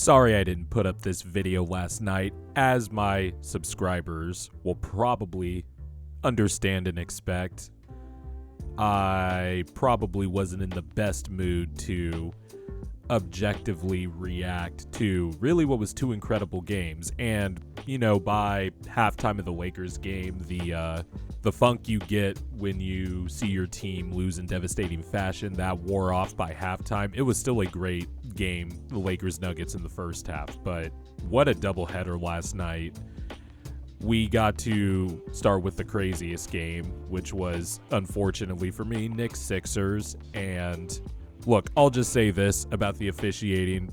Sorry I didn't put up this video last night, as my subscribers will probably understand and expect. I probably wasn't in the best mood to objectively react to really what was two incredible games. And, by halftime of the Lakers game, the funk you get when you see your team lose in devastating fashion, that wore off by halftime. It was still a great game, the Lakers-Nuggets in the first half, but what a doubleheader last night. We got to start with the craziest game, which was, unfortunately for me, Knicks-Sixers. And look, I'll just say this about the officiating.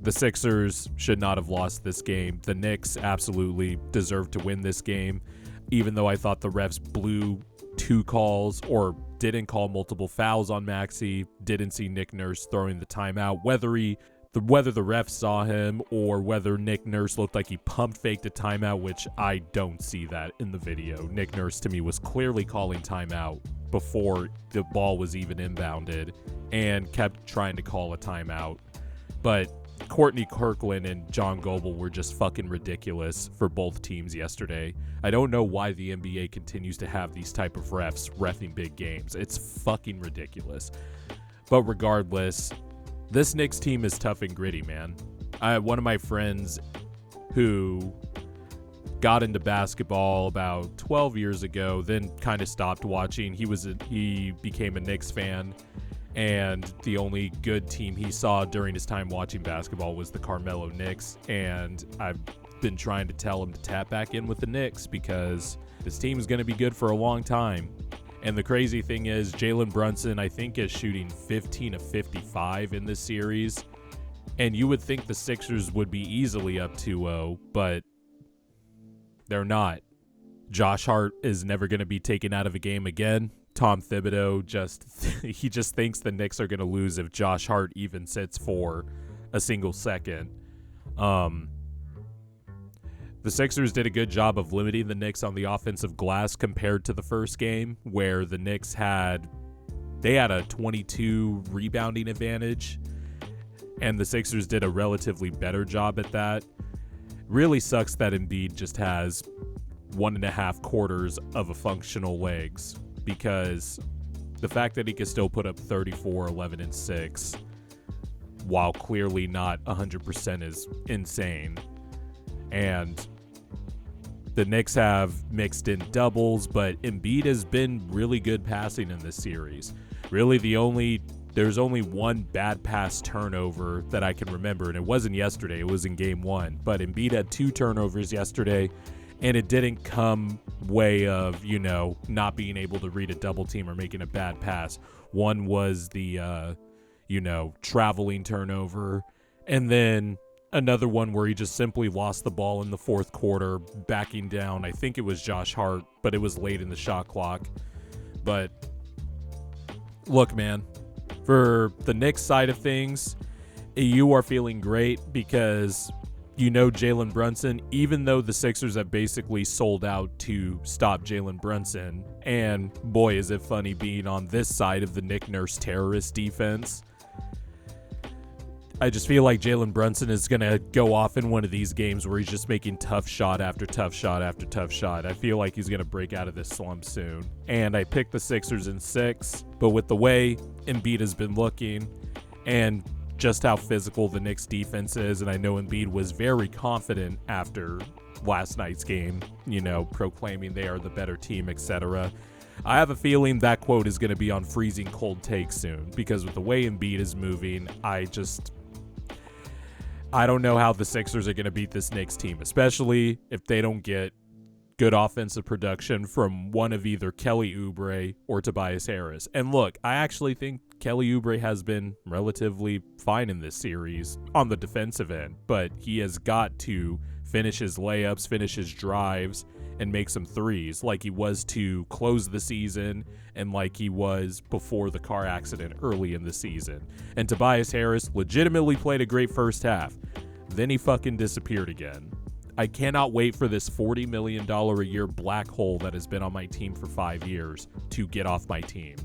The Sixers should not have lost this game. The Knicks absolutely deserved to win this game, even though I thought the refs blew two calls or didn't call multiple fouls on Maxey. Didn't see Nick Nurse throwing the timeout. Whether the ref saw him or whether Nick Nurse looked like he pump faked a timeout, which I don't see that in the video. Nick Nurse, to me, was clearly calling timeout before the ball was even inbounded and kept trying to call a timeout. But Courtney Kirkland and John Goble were just fucking ridiculous for both teams yesterday. I don't know why the NBA continues to have these type of refs reffing big games. It's fucking ridiculous. But regardless, this Knicks team is tough and gritty, man. One of my friends who got into basketball about 12 years ago, then kind of stopped watching. He became a Knicks fan, and the only good team he saw during his time watching basketball was the Carmelo Knicks. And I've been trying to tell him to tap back in with the Knicks because this team is going to be good for a long time. And the crazy thing is, Jalen Brunson, I think, is shooting 15 of 55 in this series. And you would think the Sixers would be easily up 2-0, but they're not. Josh Hart is never going to be taken out of a game again. Tom Thibodeau just thinks the Knicks are going to lose if Josh Hart even sits for a single second. The Sixers did a good job of limiting the Knicks on the offensive glass compared to the first game, where the Knicks had a 22 rebounding advantage, and the Sixers did a relatively better job at that. Really sucks that Embiid just has 1.5 quarters of a functional legs, because the fact that he can still put up 34, 11, and 6 while clearly not 100% is insane. And the Knicks have mixed in doubles, but Embiid has been really good passing in this series. Really, there's only one bad pass turnover that I can remember, and it wasn't yesterday. It was in game 1. But Embiid had 2 turnovers yesterday, and it didn't come way of, not being able to read a double team or making a bad pass. One was the, traveling turnover, and then another one where he just simply lost the ball in the fourth quarter, backing down. I think it was Josh Hart, but it was late in the shot clock. But look, man, for the Knicks side of things, you are feeling great because Jalen Brunson, even though the Sixers have basically sold out to stop Jalen Brunson. And boy, is it funny being on this side of the Nick Nurse terrorist defense. I just feel like Jalen Brunson is going to go off in one of these games where he's just making tough shot after tough shot after tough shot. I feel like he's going to break out of this slump soon. And I picked the Sixers in 6, but with the way Embiid has been looking and just how physical the Knicks defense is, and I know Embiid was very confident after last night's game, proclaiming they are the better team, etc. I have a feeling that quote is going to be on freezing cold take soon, because with the way Embiid is moving, I don't know how the Sixers are going to beat this Knicks team, especially if they don't get good offensive production from one of either Kelly Oubre or Tobias Harris. And look, I actually think Kelly Oubre has been relatively fine in this series on the defensive end, but he has got to finish his layups, finish his drives, and make some threes like he was to close the season and like he was before the car accident early in the season. And Tobias Harris legitimately played a great first half. Then he fucking disappeared again. I cannot wait for this $40 million a year black hole that has been on my team for 5 years to get off my team.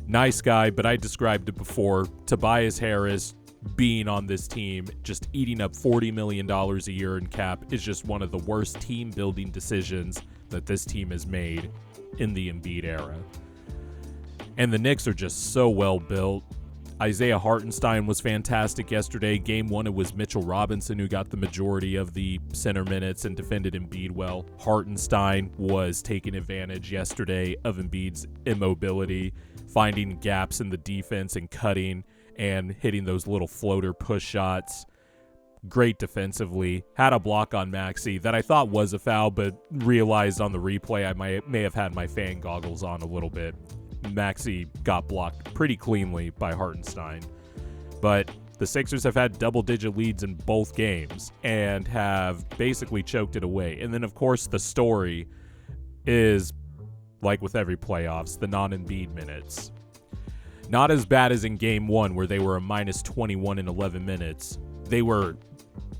Nice guy, but I described it before. Tobias Harris being on this team, just eating up $40 million a year in cap, is just one of the worst team-building decisions that this team has made in the Embiid era. And the Knicks are just so well built. Isaiah Hartenstein was fantastic yesterday. Game 1, it was Mitchell Robinson who got the majority of the center minutes and defended Embiid well. Hartenstein was taking advantage yesterday of Embiid's immobility, finding gaps in the defense and cutting and hitting those little floater push shots. Great defensively. Had a block on Maxey that I thought was a foul, but realized on the replay I may have had my fan goggles on a little bit. Maxey got blocked pretty cleanly by Hartenstein. But the Sixers have had double-digit leads in both games and have basically choked it away. And then, of course, the story is, like with every playoffs, the non-Embiid minutes. Not as bad as in Game 1 where they were a minus 21 in 11 minutes. They were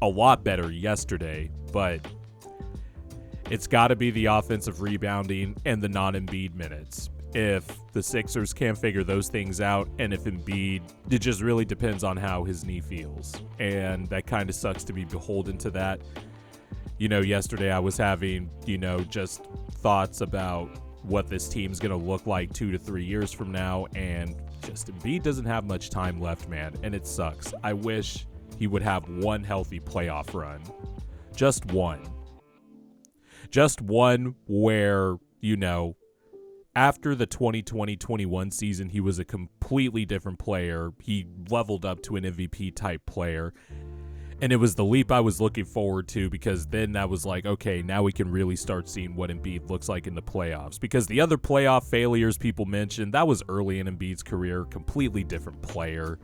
a lot better yesterday, but it's got to be the offensive rebounding and the non-Embiid minutes. If the Sixers can't figure those things out, and if Embiid, it just really depends on how his knee feels. And that kind of sucks to be beholden to that. Yesterday I was having, just thoughts about what this team's going to look like 2 to 3 years from now, and just Embiid doesn't have much time left, man, and it sucks. I wish he would have one healthy playoff run. Just one. Just one where, after the 2020-21 season, he was a completely different player. He leveled up to an MVP-type player. And it was the leap I was looking forward to, because then that was like, okay, now we can really start seeing what Embiid looks like in the playoffs. Because the other playoff failures people mentioned, that was early in Embiid's career, completely different player.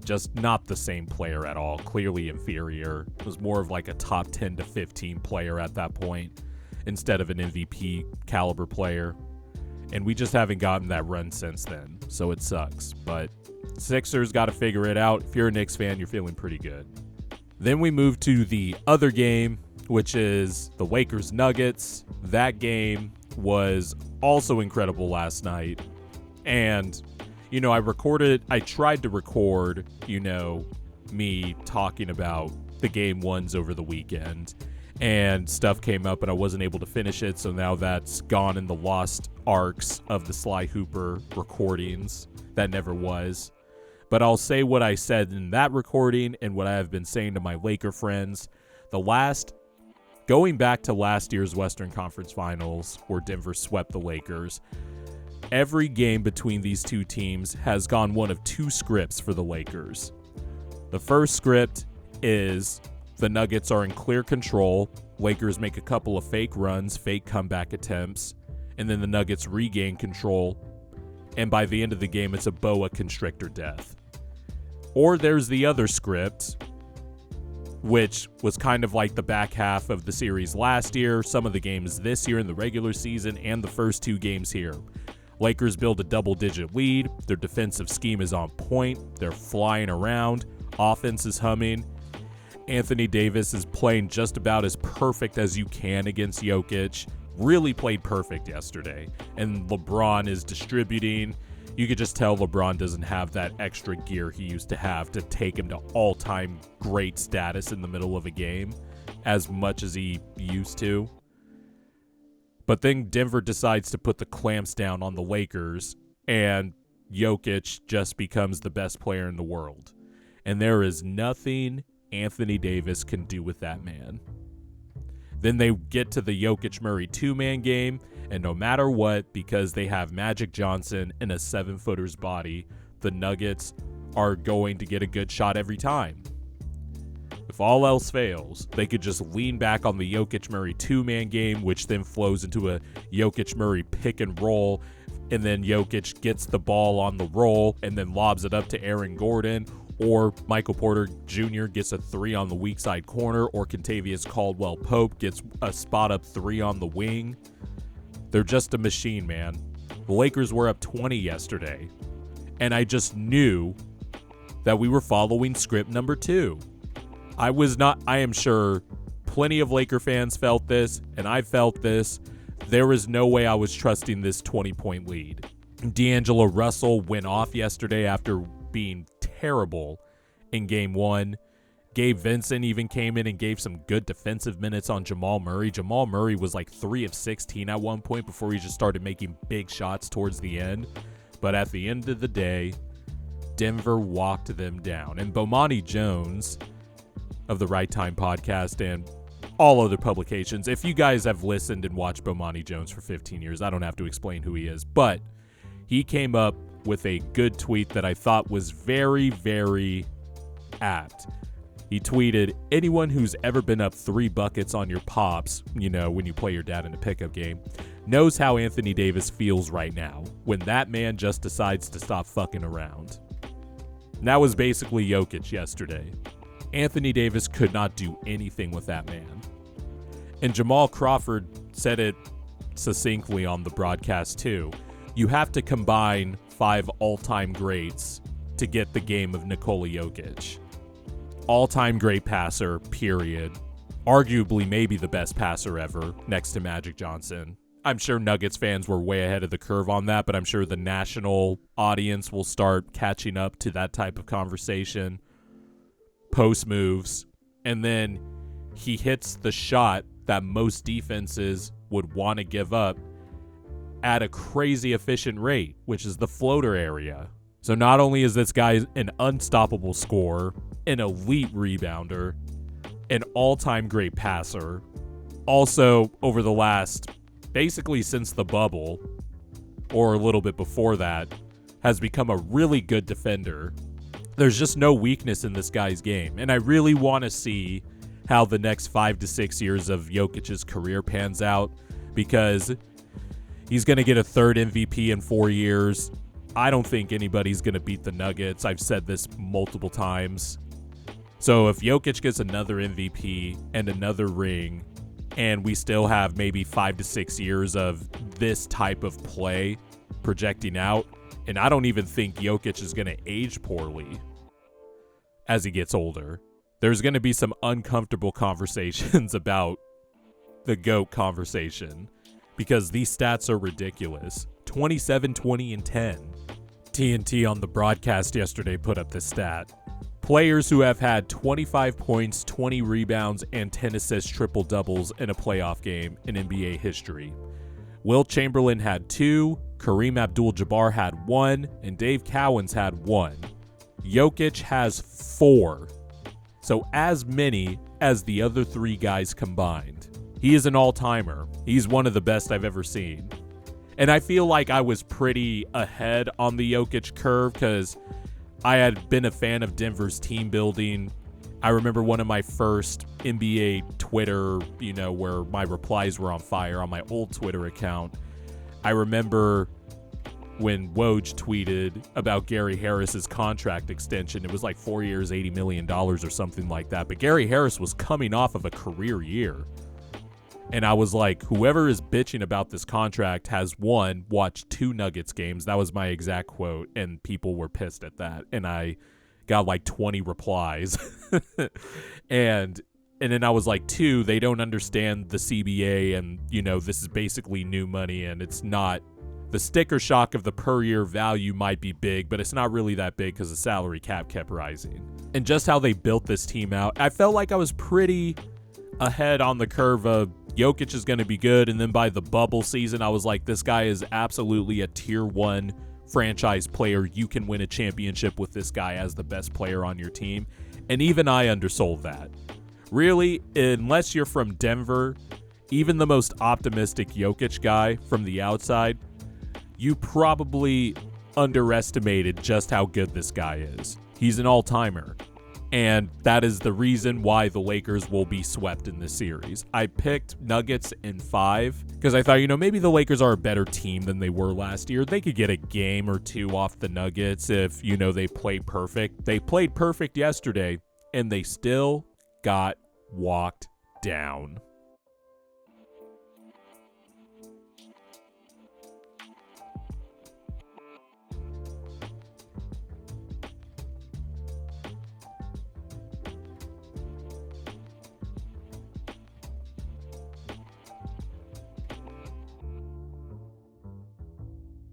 Just not the same player at all, clearly inferior. It was more of like a top 10 to 15 player at that point, instead of an MVP caliber player. And we just haven't gotten that run since then, so it sucks. But Sixers got to figure it out. If you're a Knicks fan, you're feeling pretty good. Then we move to the other game, which is the Lakers-Nuggets. That game was also incredible last night. And, I tried to record, me talking about the game ones over the weekend. And stuff came up and I wasn't able to finish it, so now that's gone in the lost arcs of the Sly Hooper recordings. That never was. But I'll say what I said in that recording and what I have been saying to my Laker friends. Going back to last year's Western Conference Finals, where Denver swept the Lakers, every game between these two teams has gone one of two scripts for the Lakers. The first script is the Nuggets are in clear control. Lakers make a couple of fake runs, fake comeback attempts, and then the Nuggets regain control. And by the end of the game, it's a boa constrictor death. Or there's the other script, which was kind of like the back half of the series last year, some of the games this year in the regular season, and the first two games here. Lakers build a double-digit lead. Their defensive scheme is on point. They're flying around. Offense is humming. Anthony Davis is playing just about as perfect as you can against Jokic. Really played perfect yesterday. And LeBron is distributing. You could just tell LeBron doesn't have that extra gear he used to have to take him to all-time great status in the middle of a game as much as he used to. But then Denver decides to put the clamps down on the Lakers, and Jokic just becomes the best player in the world. And there is nothing Anthony Davis can do with that man. Then they get to the Jokic-Murray two-man game, and no matter what, because they have Magic Johnson in a 7-footer's body, the Nuggets are going to get a good shot every time. If all else fails, they could just lean back on the Jokic-Murray two-man game, which then flows into a Jokic-Murray pick and roll, and then Jokic gets the ball on the roll and then lobs it up to Aaron Gordon, or Michael Porter Jr. gets a 3 on the weak side corner, or Kentavious Caldwell-Pope gets a spot-up 3 on the wing. They're just a machine, man. The Lakers were up 20 yesterday, and I just knew that we were following script number 2. I am sure plenty of Laker fans felt this, and I felt this. There was no way I was trusting this 20-point lead. D'Angelo Russell went off yesterday after being terrible in game 1. Gabe Vincent even came in and gave some good defensive minutes on Jamal Murray. Jamal Murray was like 3 of 16 at one point before he just started making big shots towards the end. But at the end of the day, Denver walked them down. And Bomani Jones of the Right Time podcast and all other publications, if you guys have listened and watched Bomani Jones for 15 years, I don't have to explain who he is. But he came up with a good tweet that I thought was very, very apt. He tweeted, anyone who's ever been up 3 buckets on your pops, when you play your dad in a pickup game, knows how Anthony Davis feels right now when that man just decides to stop fucking around. And that was basically Jokic yesterday. Anthony Davis could not do anything with that man. And Jamal Crawford said it succinctly on the broadcast too. You have to combine 5 all-time greats to get the game of Nikola Jokic. All-time great passer, period. Arguably maybe the best passer ever, next to Magic Johnson. I'm sure Nuggets fans were way ahead of the curve on that, but I'm sure the national audience will start catching up to that type of conversation. Post moves, and then he hits the shot that most defenses would want to give up at a crazy efficient rate, which is the floater area. So not only is this guy an unstoppable scorer, an elite rebounder, an all-time great passer, also over the last, basically since the bubble, or a little bit before that, has become a really good defender. There's just no weakness in this guy's game, and I really want to see how the next 5 to 6 years of Jokic's career pans out, because he's going to get a 3rd MVP in 4 years. I don't think anybody's going to beat the Nuggets. I've said this multiple times. So if Jokic gets another MVP and another ring, and we still have maybe 5 to 6 years of this type of play projecting out, and I don't even think Jokic is going to age poorly as he gets older. There's going to be some uncomfortable conversations about the GOAT conversation because these stats are ridiculous. 27, 20, and 10. TNT on the broadcast yesterday put up this stat. Players who have had 25 points, 20 rebounds, and 10 assists triple-doubles in a playoff game in NBA history. Wilt Chamberlain had 2, Kareem Abdul-Jabbar had 1, and Dave Cowens had 1. Jokic has 4. So as many as the other 3 guys combined. He is an all-timer. He's one of the best I've ever seen. And I feel like I was pretty ahead on the Jokic curve because I had been a fan of Denver's team building. I remember one of my first NBA Twitter, where my replies were on fire on my old Twitter account. I remember when Woj tweeted about Gary Harris's contract extension. It was like 4 years, $80 million or something like that. But Gary Harris was coming off of a career year. And I was like, whoever is bitching about this contract has, 1, watched 2 Nuggets games. That was my exact quote. And people were pissed at that. And I got like 20 replies. and then I was like, 2, they don't understand the CBA. And, this is basically new money. And it's not, the sticker shock of the per year value might be big, but it's not really that big because the salary cap kept rising. And just how they built this team out, I felt like I was pretty ahead on the curve of Jokic is going to be good, and then by the bubble season, I was like, this guy is absolutely a tier 1 franchise player. You can win a championship with this guy as the best player on your team, and even I undersold that. Really, unless you're from Denver, even the most optimistic Jokic guy from the outside, you probably underestimated just how good this guy is. He's an all-timer. And that is the reason why the Lakers will be swept in this series. I picked Nuggets in 5 because I thought, maybe the Lakers are a better team than they were last year. They could get a game or 2 off the Nuggets if, they play perfect. They played perfect yesterday, and they still got walked down.